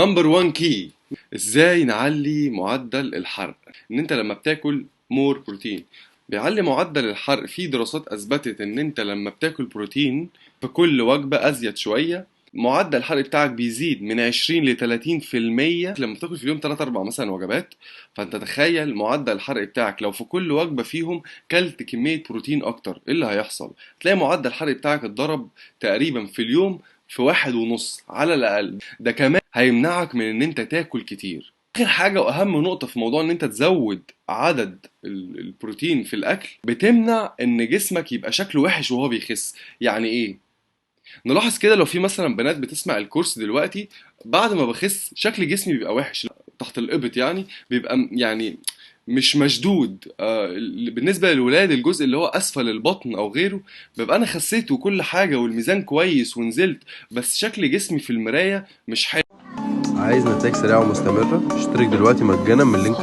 نمبر 1 كي ازاي نعلي معدل الحرق. ان انت لما بتاكل مور بروتين بيعلي معدل الحرق. في دراسات اثبتت ان انت لما بتاكل بروتين في كل وجبة ازيد شوية معدل الحرق بتاعك بيزيد من 20 ل 30% لما بتاكل في اليوم 3 4 مثلا وجبات. فانت تخيل معدل الحرق بتاعك لو في كل وجبة فيهم كلت كمية بروتين اكتر ايه اللي هيحصل؟ تلاقي معدل الحرق بتاعك اتضرب تقريبا في اليوم في 1.5 على الاقل. ده كمان هيمنعك من ان انت تاكل كتير. اخر حاجة واهم نقطة في موضوع ان انت تزود عدد البروتين في الاكل بتمنع ان جسمك يبقى شكله وحش وهو بيخس. يعني ايه؟ نلاحظ كده لو في مثلا بنات بتسمع الكورس دلوقتي، بعد ما بخس شكل جسمي بيبقى وحش تحت الإبط، يعني بيبقى يعني مش مشدود. بالنسبة للولاد الجزء اللي هو أسفل البطن أو غيره بيبقى أنا خسيت وكل حاجة والميزان كويس ونزلت، بس شكل جسمي في المراية مش حلو. عايز نتائج سريعة ومستمرة؟ اشترك دلوقتي مجانا من لينك